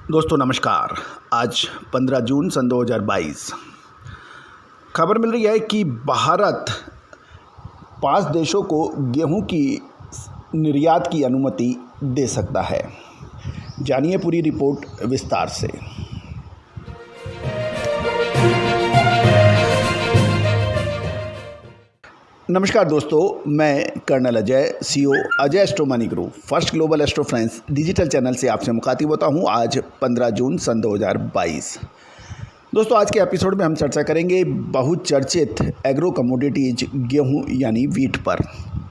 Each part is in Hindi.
दोस्तों नमस्कार। आज 15 जून सन 2022 खबर मिल रही है कि भारत 5 देशों को गेहूं की निर्यात की अनुमति दे सकता है। जानिए पूरी रिपोर्ट विस्तार से। नमस्कार दोस्तों, मैं colonel Ajay, CEO Ajay astro money group first global astro friends digital channel से आपसे मुखातिब होता हूं। आज 15 जून सन 2022। दोस्तों आज के एपिसोड में हम चर्चा करेंगे बहुचर्चित एग्रो कमोडिटीज गेहूं यानी वीट पर।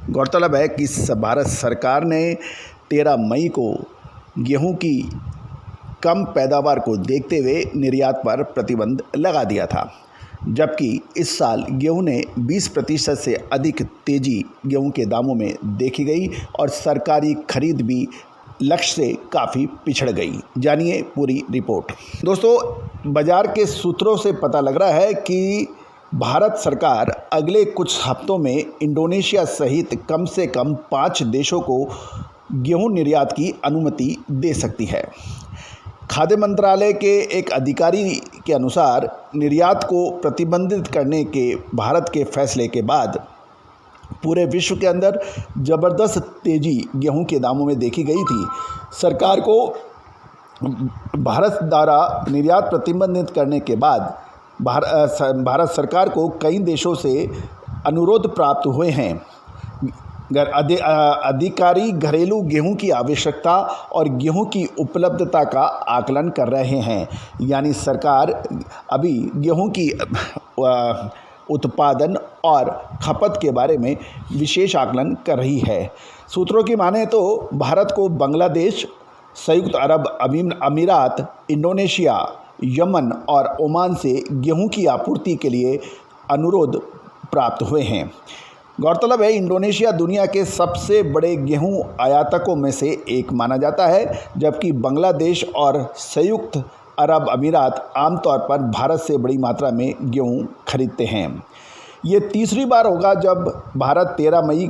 गौरतलब है कि भारत सरकार ने 13 मई को गेहूं की कम पैदावार को देखते हुए निर्यात पर प्रतिबंध लगा दिया था, जबकि इस साल गेहूं ने 20% से अधिक तेज़ी गेहूं के दामों में देखी गई और सरकारी खरीद भी लक्ष्य से काफ़ी पिछड़ गई। जानिए पूरी रिपोर्ट। दोस्तों बाज़ार के सूत्रों से पता लग रहा है कि भारत सरकार अगले कुछ हफ्तों में इंडोनेशिया सहित कम से कम 5 देशों को गेहूं निर्यात की अनुमति दे सकती है। खाद्य मंत्रालय के एक अधिकारी के अनुसार निर्यात को प्रतिबंधित करने के भारत के फैसले के बाद पूरे विश्व के अंदर ज़बरदस्त तेज़ी गेहूं के दामों में देखी गई थी। सरकार को भारत द्वारा निर्यात प्रतिबंधित करने के बाद भारत सरकार को कई देशों से अनुरोध प्राप्त हुए हैं। अधिकारी घरेलू गेहूं की आवश्यकता और गेहूं की उपलब्धता का आकलन कर रहे हैं। यानी सरकार अभी गेहूं की उत्पादन और खपत के बारे में विशेष आकलन कर रही है। सूत्रों की माने तो भारत को बांग्लादेश, संयुक्त अरब अमीरात, इंडोनेशिया, यमन और ओमान से गेहूं की आपूर्ति के लिए अनुरोध प्राप्त हुए हैं। गौरतलब है इंडोनेशिया दुनिया के सबसे बड़े गेहूं आयातकों में से एक माना जाता है, जबकि बांग्लादेश और संयुक्त अरब अमीरात आमतौर पर भारत से बड़ी मात्रा में गेहूं खरीदते हैं। ये तीसरी बार होगा जब भारत 13 मई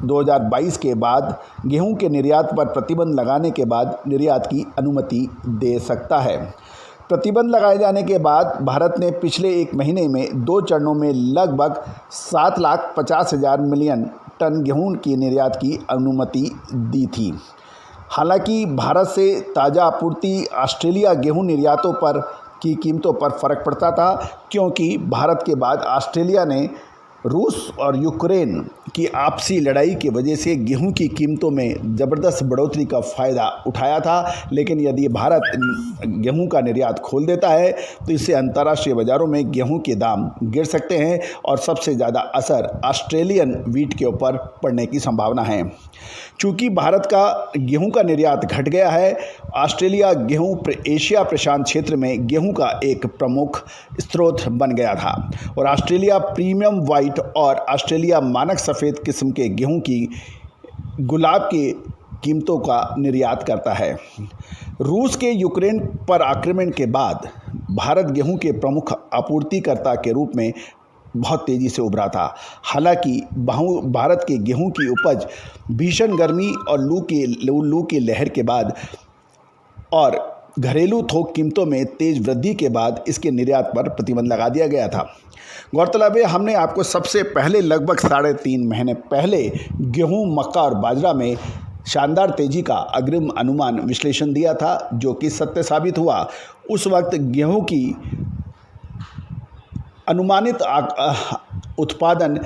2022 के बाद गेहूं के निर्यात पर प्रतिबंध लगाने के बाद निर्यात की अनुमति दे सकता है। प्रतिबंध लगाए जाने के बाद भारत ने पिछले एक महीने में 2 चरणों में लगभग 7,50,000 मिलियन टन गेहूं की निर्यात की अनुमति दी थी। हालांकि भारत से ताज़ा आपूर्ति ऑस्ट्रेलिया गेहूं निर्यातों पर की कीमतों पर फ़र्क पड़ता था, क्योंकि भारत के बाद ऑस्ट्रेलिया ने रूस और यूक्रेन की आपसी लड़ाई की वजह से गेहूं की कीमतों में ज़बरदस्त बढ़ोतरी का फ़ायदा उठाया था। लेकिन यदि भारत गेहूं का निर्यात खोल देता है तो इससे अंतर्राष्ट्रीय बाज़ारों में गेहूं के दाम गिर सकते हैं और सबसे ज़्यादा असर ऑस्ट्रेलियन वीट के ऊपर पड़ने की संभावना है। चूँकि भारत का गेहूं का निर्यात घट गया है, ऑस्ट्रेलिया गेहूं एशिया प्रशांत क्षेत्र में गेहूं का एक प्रमुख स्रोत बन गया था और ऑस्ट्रेलिया प्रीमियम वाइट और ऑस्ट्रेलिया मानक सफ़ेद किस्म के गेहूं की गुलाब की कीमतों का निर्यात करता है। रूस के यूक्रेन पर आक्रमण के बाद भारत गेहूं के प्रमुख आपूर्तिकर्ता के रूप में बहुत तेज़ी से उभरा था। हालांकि भारत के गेहूं की उपज भीषण गर्मी और लू की लहर के बाद और घरेलू थोक कीमतों में तेज़ वृद्धि के बाद इसके निर्यात पर प्रतिबंध लगा दिया गया था। गौरतलब है हमने आपको सबसे पहले लगभग 3.5 महीने पहले गेहूं, मक्का और बाजरा में शानदार तेज़ी का अग्रिम अनुमान विश्लेषण दिया था, जो कि सत्य साबित हुआ। उस वक्त गेहूं की अनुमानित उत्पादन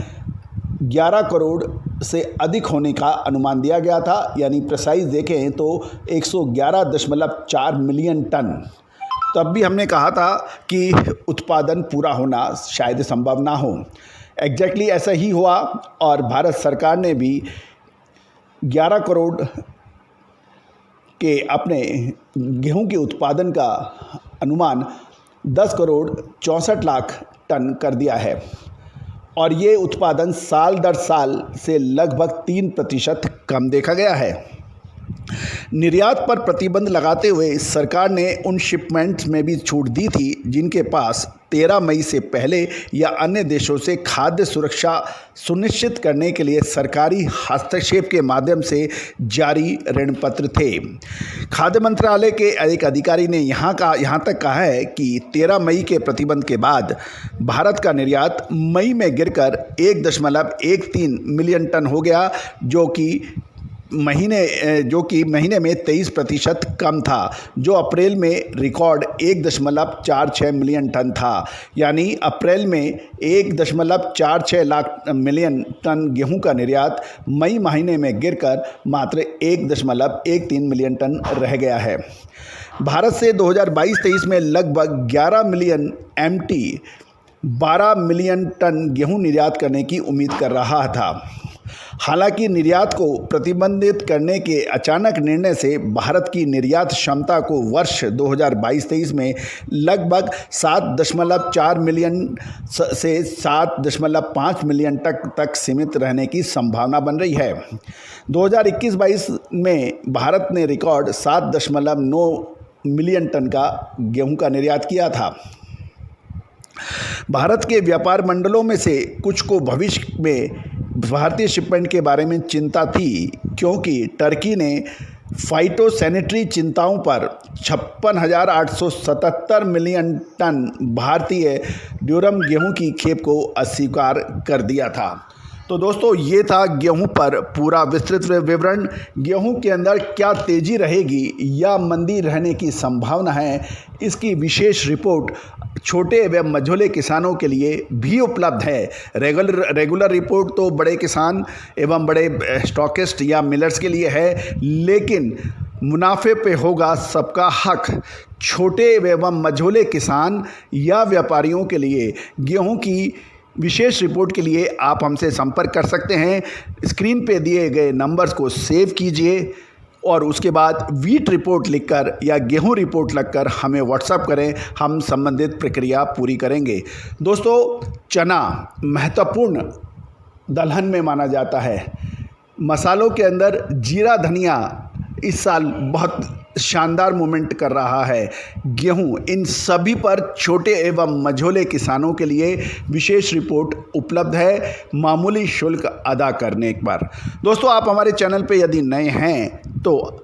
11 करोड़ से अधिक होने का अनुमान दिया गया था। यानी प्रिसाइज देखें तो 111.4 मिलियन टन। तब भी हमने कहा था कि उत्पादन पूरा होना शायद संभव ना हो। एग्जैक्टली ऐसा ही हुआ और भारत सरकार ने भी 11 करोड़ के अपने गेहूं के उत्पादन का अनुमान 10 करोड़ 64 लाख टन कर दिया है और ये उत्पादन साल दर साल से लगभग 3% कम देखा गया है। निर्यात पर प्रतिबंध लगाते हुए सरकार ने उन शिपमेंट्स में भी छूट दी थी जिनके पास 13 मई से पहले या अन्य देशों से खाद्य सुरक्षा सुनिश्चित करने के लिए सरकारी हस्तक्षेप के माध्यम से जारी ऋण पत्र थे। खाद्य मंत्रालय के एक अधिकारी ने यहाँ तक कहा है कि 13 मई के प्रतिबंध के बाद भारत का निर्यात मई में गिरकर 1.13 मिलियन टन हो गया, जो कि महीने में 23% कम था, जो अप्रैल में रिकॉर्ड 1.46 मिलियन टन था। यानी अप्रैल में 1.46 लाख मिलियन टन गेहूं का निर्यात मई महीने में गिरकर मात्र 1.13 मिलियन टन रह गया है। भारत से 2022-23 में लगभग 11 मिलियन MT 12 मिलियन टन गेहूं निर्यात करने की उम्मीद कर रहा था। हालांकि निर्यात को प्रतिबंधित करने के अचानक निर्णय से भारत की निर्यात क्षमता को वर्ष 2022-23 में लगभग 7.4 मिलियन से 7.5 मिलियन तक सीमित रहने की संभावना बन रही है। 2021-22 में भारत ने रिकॉर्ड 7.9 मिलियन टन का गेहूं का निर्यात किया था। भारत के व्यापार मंडलों में से कुछ को भविष्य में भारतीय शिपमेंट के बारे में चिंता थी, क्योंकि टर्की ने फाइटोसैनिटरी चिंताओं पर 56,877 मिलियन टन भारतीय ड्यूरम गेहूं की खेप को अस्वीकार कर दिया था। तो दोस्तों, ये था गेहूं पर पूरा विस्तृत विवरण। गेहूं के अंदर क्या तेज़ी रहेगी या मंदी रहने की संभावना है, इसकी विशेष रिपोर्ट छोटे एवं मझोले किसानों के लिए भी उपलब्ध है। रेगुलर रिपोर्ट तो बड़े किसान एवं बड़े स्टॉकिस्ट या मिलर्स के लिए है, लेकिन मुनाफे पे होगा सबका हक। छोटे एवं मझोले किसान या व्यापारियों के लिए गेहूं की विशेष रिपोर्ट के लिए आप हमसे संपर्क कर सकते हैं। स्क्रीन पे दिए गए नंबर्स को सेव कीजिए और उसके बाद वीट रिपोर्ट लिखकर या गेहूं रिपोर्ट लिखकर हमें व्हाट्सएप करें, हम संबंधित प्रक्रिया पूरी करेंगे। दोस्तों, चना महत्वपूर्ण दलहन में माना जाता है। मसालों के अंदर जीरा धनिया इस साल बहुत शानदार मूवमेंट कर रहा है। गेहूं, इन सभी पर छोटे एवं मझोले किसानों के लिए विशेष रिपोर्ट उपलब्ध है मामूली शुल्क अदा करने पर। दोस्तों, आप हमारे चैनल पे यदि नए हैं तो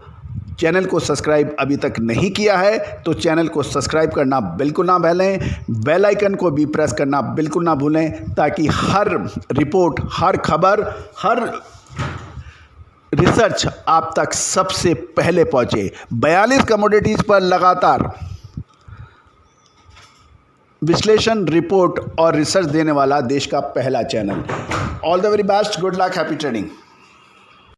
चैनल को सब्सक्राइब अभी तक नहीं किया है तो चैनल को सब्सक्राइब करना बिल्कुल ना भूलें, बेल आइकन को भी प्रेस करना बिल्कुल ना भूलें, ताकि हर रिपोर्ट, हर खबर, हर रिसर्च आप तक सबसे पहले पहुंचे। 42 कमोडिटीज पर लगातार विश्लेषण, रिपोर्ट और रिसर्च देने वाला देश का पहला channel. All the very best, good luck, happy trading.